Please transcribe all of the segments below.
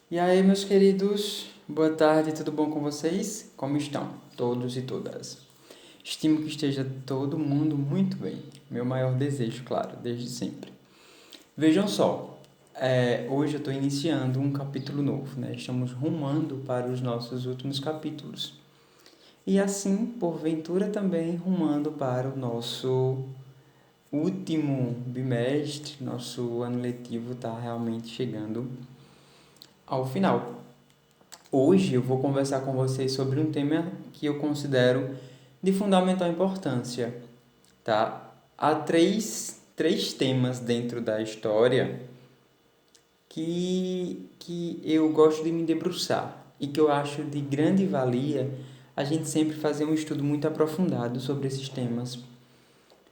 E aí, meus queridos, boa tarde, tudo bom com vocês? Como estão? Todos e todas. Estimo que esteja todo mundo muito bem. Meu maior desejo, claro, desde sempre. Vejam só, hoje eu estou iniciando um capítulo novo, né? Estamos rumando para os nossos últimos capítulos. E assim, porventura, também rumando para o nosso último bimestre, nosso ano letivo está realmente chegando ao final. Hoje eu vou conversar com vocês sobre um tema que eu considero de fundamental importância, tá? Há três temas dentro da história que eu gosto de me debruçar e que eu acho de grande valia a gente sempre fazer um estudo muito aprofundado sobre esses temas,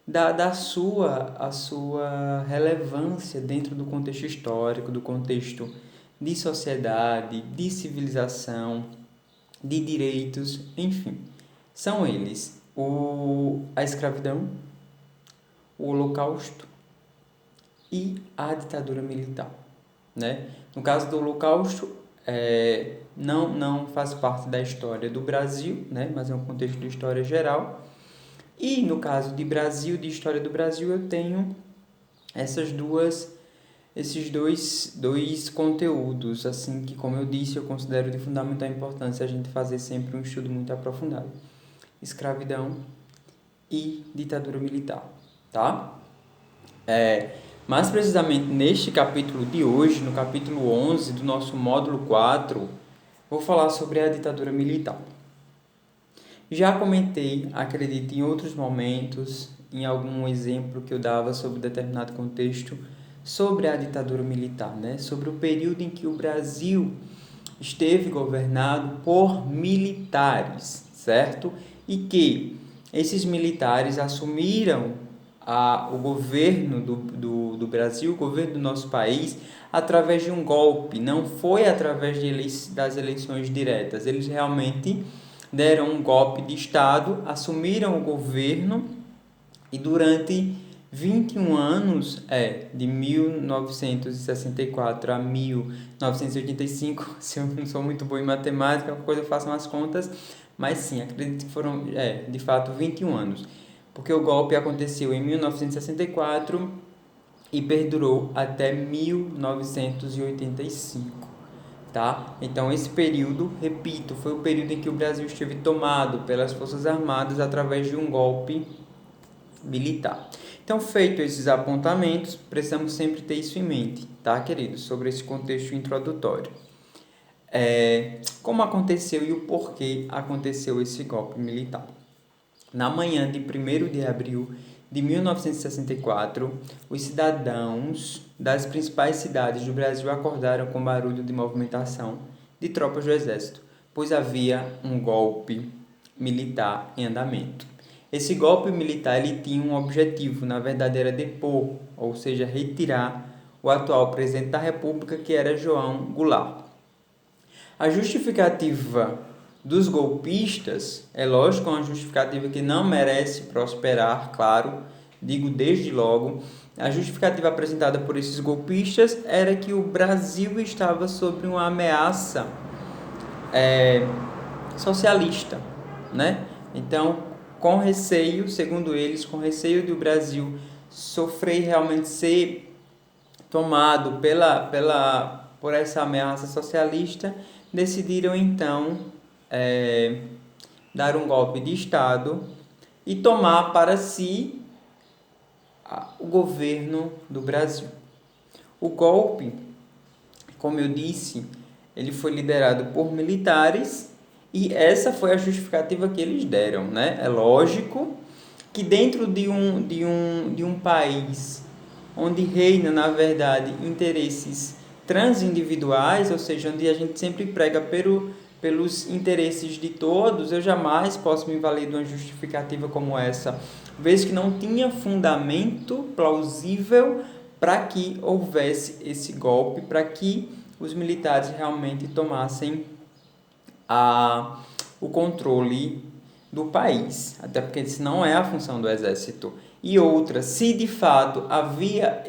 da a sua relevância dentro do contexto histórico, do contexto de sociedade, de civilização, de direitos, enfim. São eles a escravidão, o Holocausto e a ditadura militar, né? No caso do Holocausto, não faz parte da história do Brasil, né? Mas é um contexto de história geral. E no caso de Brasil, de história do Brasil, eu tenho esses dois conteúdos, assim, que, como eu disse, eu considero de fundamental importância a gente fazer sempre um estudo muito aprofundado. Escravidão e ditadura militar, tá? Mais precisamente neste capítulo de hoje, no capítulo 11 do nosso módulo 4, vou falar sobre a ditadura militar. Já comentei, acredito, em outros momentos, em algum exemplo que eu dava sobre determinado contexto, sobre a ditadura militar, né? Sobre o período em que o Brasil esteve governado por militares, certo? E que esses militares assumiram o governo do Brasil, o governo do nosso país, através de um golpe, não foi através das eleições diretas. Eles realmente deram um golpe de Estado, assumiram o governo e durante 21 anos, de 1964 a 1985, se eu não sou muito bom em matemática, qualquer coisa eu faço umas contas, mas sim, acredito que foram, de fato, 21 anos. Porque o golpe aconteceu em 1964 e perdurou até 1985. Tá? Então, esse período, repito, foi o período em que o Brasil esteve tomado pelas Forças Armadas através de um golpe militar. Então, feito esses apontamentos, precisamos sempre ter isso em mente, tá, queridos? Sobre esse contexto introdutório. Como aconteceu e o porquê aconteceu esse golpe militar. Na manhã de 1º de abril de 1964, os cidadãos das principais cidades do Brasil acordaram com barulho de movimentação de tropas do exército, pois havia um golpe militar em andamento. Esse golpe militar ele tinha um objetivo, na verdade era depor, ou seja, retirar o atual presidente da República, que era João Goulart. A justificativa dos golpistas, é lógico, uma justificativa que não merece prosperar, claro, digo desde logo. A justificativa apresentada por esses golpistas era que o Brasil estava sob uma ameaça socialista, né? Então, com receio, segundo eles, com receio de o Brasil sofrer realmente ser tomado por essa ameaça socialista, decidiram então dar um golpe de Estado e tomar para si o governo do Brasil. O golpe, como eu disse, ele foi liderado por militares e essa foi a justificativa que eles deram, né? É lógico que dentro de um país onde reina, na verdade, interesses transindividuais, ou seja, onde a gente sempre prega pelos interesses de todos, eu jamais posso me valer de uma justificativa como essa, vez que não tinha fundamento plausível para que houvesse esse golpe, para que os militares realmente tomassem o controle do país, até porque isso não é a função do exército. E outra, se de fato havia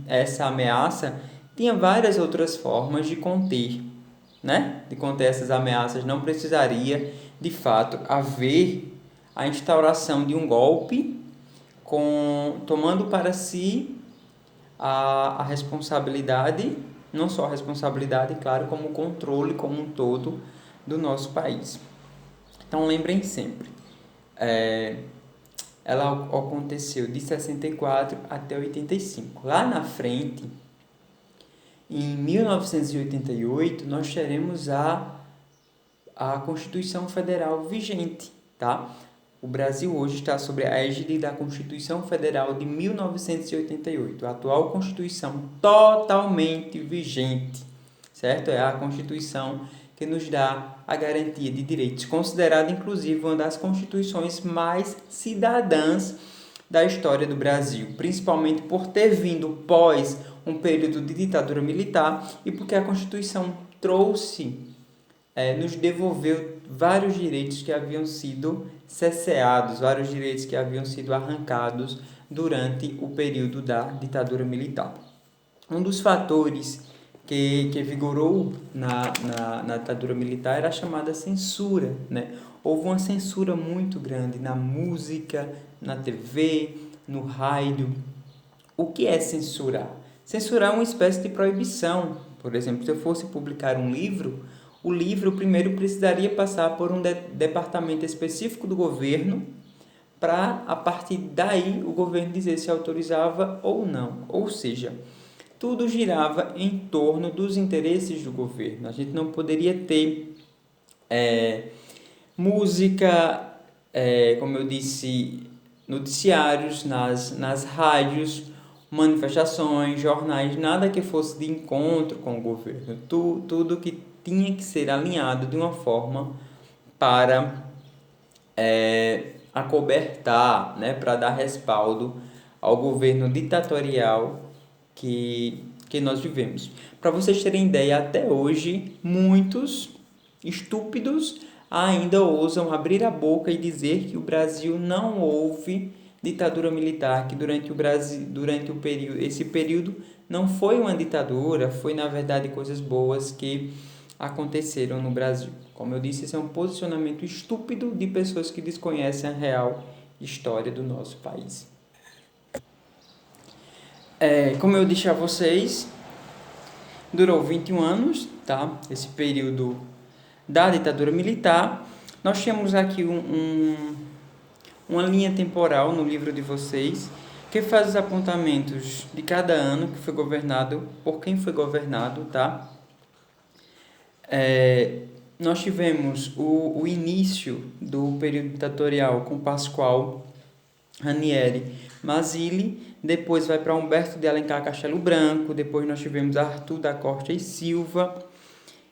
essa ameaça, tinha várias outras formas de conter, né? De conter essas ameaças. Não precisaria, de fato, haver a instauração de um golpe tomando para si a responsabilidade, não só a responsabilidade, claro, como o controle como um todo do nosso país. Então, lembrem sempre, ela aconteceu de 64 até 85. Lá na frente, em 1988, nós teremos a Constituição Federal vigente, tá? O Brasil hoje está sob a égide da Constituição Federal de 1988, a atual Constituição totalmente vigente, certo? É a Constituição que nos dá a garantia de direitos, considerada inclusive uma das constituições mais cidadãs da história do Brasil, principalmente por ter vindo pós um período de ditadura militar e porque a Constituição nos devolveu vários direitos que haviam sido cerceados, vários direitos que haviam sido arrancados durante o período da ditadura militar. Um dos fatores que vigorou na ditadura militar era a chamada censura, né? Houve uma censura muito grande na música, na TV, no rádio. O que é censurar? Censurar é uma espécie de proibição. Por exemplo, se eu fosse publicar um livro, o livro primeiro precisaria passar por um departamento específico do governo para, a partir daí, o governo dizer se autorizava ou não. Ou seja, tudo girava em torno dos interesses do governo. A gente não poderia ter música, como eu disse, noticiários nas rádios, manifestações, jornais, nada que fosse de encontro com o governo. Tudo que tinha que ser alinhado de uma forma para acobertar, né, para dar respaldo ao governo ditatorial que nós vivemos. Para vocês terem ideia, até hoje, muitos estúpidos ainda ousam abrir a boca e dizer que o Brasil não houve ditadura militar, que esse período não foi uma ditadura, foi na verdade coisas boas que aconteceram no Brasil. Como eu disse, esse é um posicionamento estúpido de pessoas que desconhecem a real história do nosso país. Como eu disse a vocês, durou 21 anos, tá? Esse período da ditadura militar. Nós temos aqui uma linha temporal no livro de vocês, que faz os apontamentos de cada ano que foi governado, por quem foi governado, tá? Nós tivemos o início do período ditatorial com Pascoal Ranieri Mazzilli, depois vai para Humberto de Alencar Castelo Branco, depois nós tivemos Arthur da Costa e Silva,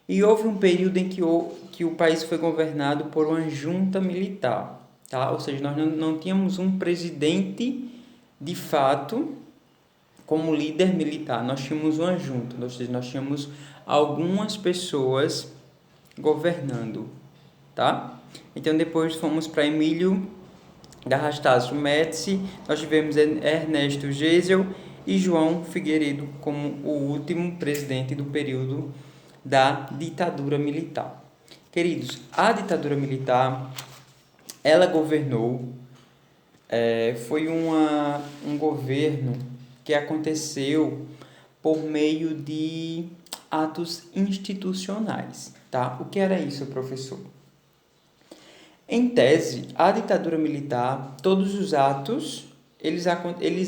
e houve um período em que o país foi governado por uma junta militar, tá? Ou seja, nós não tínhamos um presidente de fato como líder militar, nós tínhamos uma junta, ou seja, nós tínhamos algumas pessoas governando, tá? Então depois fomos para Emílio Garrastazu Médici, nós tivemos Ernesto Geisel e João Figueiredo como o último presidente do período da ditadura militar. Queridos, a ditadura militar, ela governou, foi um governo que aconteceu por meio de atos institucionais, tá? O que era isso, professor? Em tese, a ditadura militar, todos os atos, eles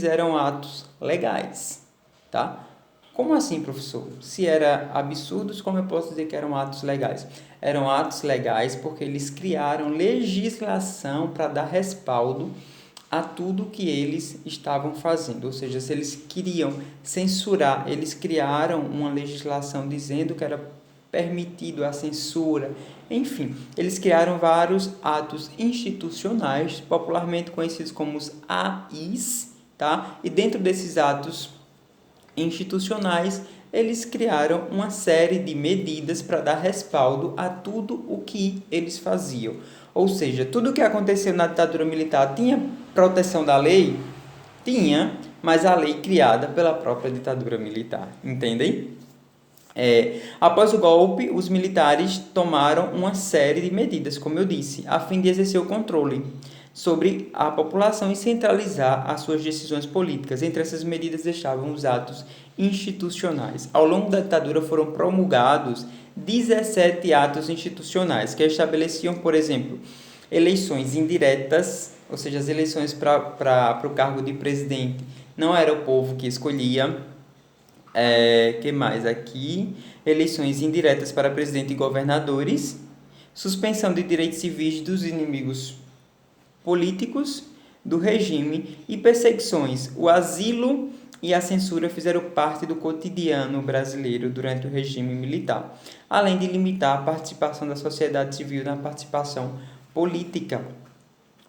eram atos legais, tá? Como assim, professor? Se eram absurdos, como eu posso dizer que eram atos legais? Eram atos legais porque eles criaram legislação para dar respaldo a tudo que eles estavam fazendo. Ou seja, se eles queriam censurar, eles criaram uma legislação dizendo que era permitido a censura. Enfim, eles criaram vários atos institucionais, popularmente conhecidos como os AIs, tá? E dentro desses atos institucionais, eles criaram uma série de medidas para dar respaldo a tudo o que eles faziam. Ou seja, tudo o que aconteceu na ditadura militar tinha proteção da lei? Tinha, mas a lei criada pela própria ditadura militar, entendem? Após o golpe, os militares tomaram uma série de medidas, como eu disse, a fim de exercer o controle sobre a população e centralizar as suas decisões políticas. Entre essas medidas estavam os atos institucionais. Ao longo da ditadura foram promulgados 17 atos institucionais que estabeleciam, por exemplo, eleições indiretas, ou seja, as eleições para o cargo de presidente não era o povo que escolhia. Que mais aqui? Eleições indiretas para presidente e governadores, suspensão de direitos civis dos inimigos políticos do regime e perseguições. O asilo e a censura fizeram parte do cotidiano brasileiro durante o regime militar, além de limitar a participação da sociedade civil na participação política.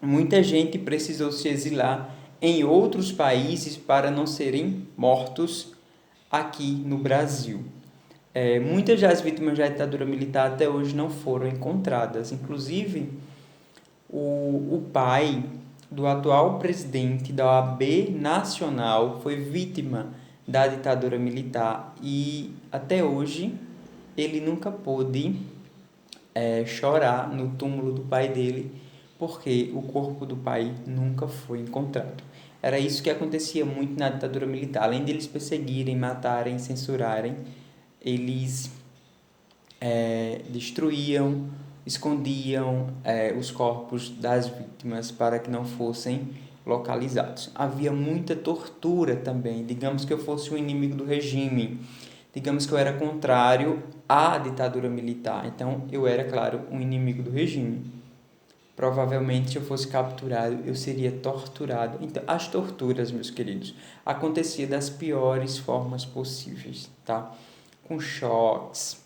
Muita gente precisou se exilar em outros países para não serem mortos aqui no Brasil. Muitas das vítimas da ditadura militar até hoje não foram encontradas. Inclusive, o pai do atual presidente da OAB Nacional foi vítima da ditadura militar e até hoje ele nunca pôde chorar no túmulo do pai dele porque o corpo do pai nunca foi encontrado. Era isso que acontecia muito na ditadura militar. Além de eles perseguirem, matarem, censurarem, eles destruíam, escondiam os corpos das vítimas para que não fossem localizados. Havia muita tortura também. Digamos que eu fosse um inimigo do regime. Digamos que eu era contrário à ditadura militar. Então, eu era, claro, um inimigo do regime. Provavelmente, se eu fosse capturado, eu seria torturado. Então, as torturas, meus queridos, aconteciam das piores formas possíveis, tá? Com choques,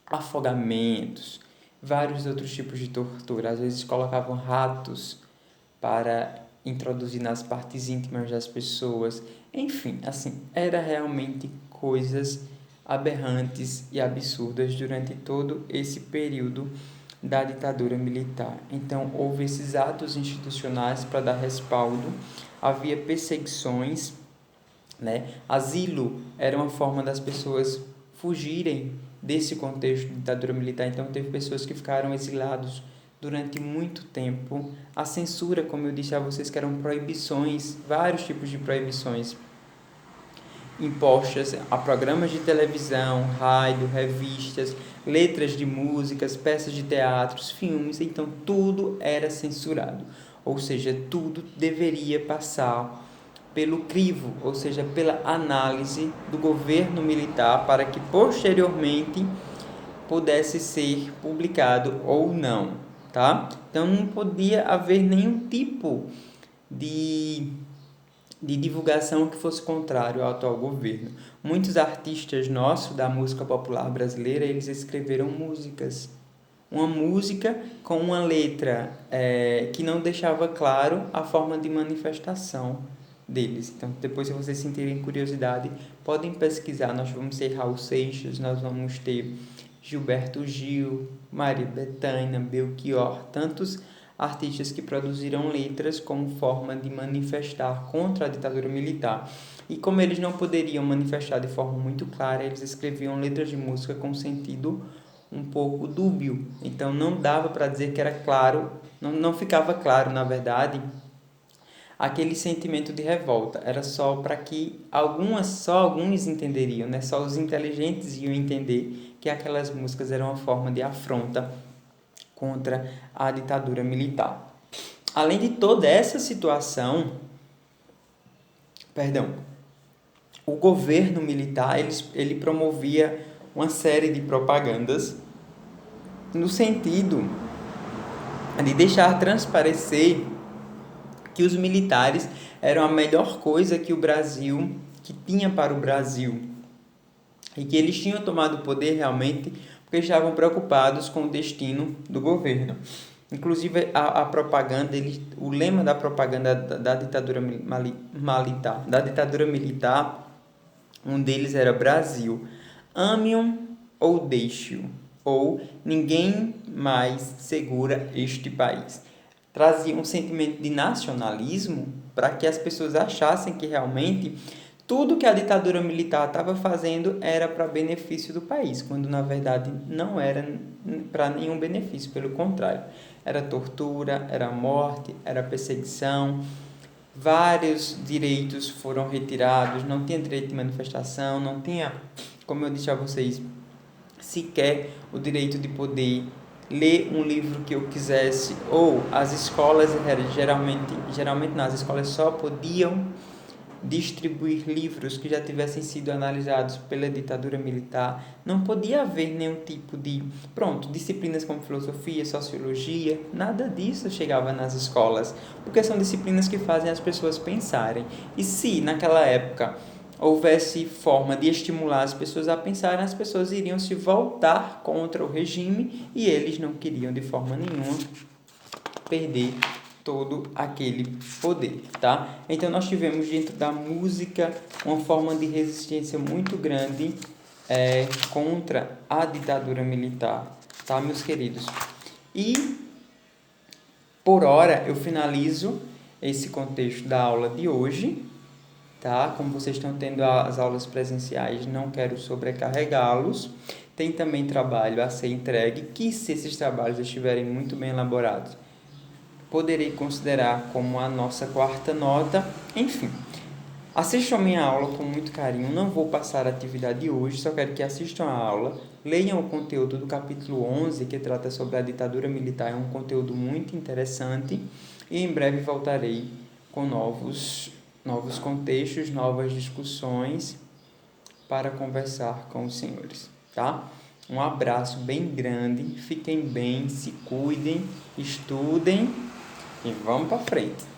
afogamentos, vários outros tipos de tortura. Às vezes colocavam ratos para introduzir nas partes íntimas das pessoas. Enfim, assim, era realmente coisas aberrantes e absurdas durante todo esse período da ditadura militar. Então, houve esses atos institucionais para dar respaldo, havia perseguições, né? Asilo era uma forma das pessoas fugirem desse contexto de ditadura militar. Então, teve pessoas que ficaram exilados durante muito tempo. A censura, como eu disse a vocês, que eram proibições, vários tipos de proibições impostas a programas de televisão, rádio, revistas, letras de músicas, peças de teatros, filmes. Então, tudo era censurado. Ou seja, tudo deveria passar pelo crivo, ou seja, pela análise do governo militar para que posteriormente pudesse ser publicado ou não, tá? Então não podia haver nenhum tipo de divulgação que fosse contrário ao atual governo. Muitos artistas nossos da música popular brasileira, eles escreveram músicas. Uma música com uma letra que não deixava claro a forma de manifestação deles. Então, depois, se vocês sentirem curiosidade, podem pesquisar. Nós vamos ter Raul Seixas, nós vamos ter Gilberto Gil, Maria Bethânia, Belchior, tantos artistas que produziram letras como forma de manifestar contra a ditadura militar. E como eles não poderiam manifestar de forma muito clara, eles escreviam letras de música com sentido um pouco dúbio. Então não dava para dizer que era claro, não ficava claro, na verdade, aquele sentimento de revolta. Era só para que só alguns entenderiam, né? Só os inteligentes iam entender que aquelas músicas eram uma forma de afronta contra a ditadura militar. Além de toda essa situação, o governo militar ele promovia uma série de propagandas no sentido de deixar transparecer que os militares eram a melhor coisa que tinha para o Brasil, e que eles tinham tomado o poder realmente porque estavam preocupados com o destino do governo. Inclusive, a propaganda, o lema da propaganda da ditadura militar, um deles era Brasil, ame-o ou deixe-o, ou ninguém mais segura este país. trazia um sentimento de nacionalismo para que as pessoas achassem que realmente tudo que a ditadura militar estava fazendo era para benefício do país, quando na verdade não era para nenhum benefício, pelo contrário. Era tortura, era morte, era perseguição, vários direitos foram retirados, não tinha direito de manifestação, não tinha, como eu disse a vocês, sequer o direito de poder ler um livro que eu quisesse, ou as escolas, geralmente não, as escolas só podiam distribuir livros que já tivessem sido analisados pela ditadura militar. Não podia haver nenhum tipo de, disciplinas como filosofia, sociologia, nada disso chegava nas escolas, porque são disciplinas que fazem as pessoas pensarem. E se naquela época houvesse forma de estimular as pessoas a pensarem, as pessoas iriam se voltar contra o regime e eles não queriam de forma nenhuma perder todo aquele poder, tá? Então nós tivemos dentro da música uma forma de resistência muito grande contra a ditadura militar, tá, meus queridos? E por hora eu finalizo esse contexto da aula de hoje, tá? Como vocês estão tendo as aulas presenciais, não quero sobrecarregá-los. Tem também trabalho a ser entregue, que se esses trabalhos estiverem muito bem elaborados, poderei considerar como a nossa quarta nota. Enfim, assistam a minha aula com muito carinho. Não vou passar a atividade hoje, só quero que assistam a aula, leiam o conteúdo do capítulo 11, que trata sobre a ditadura militar. É um conteúdo muito interessante e em breve voltarei com novos contextos, novas discussões para conversar com os senhores, tá? Um abraço bem grande, fiquem bem, se cuidem, estudem e vamos para frente.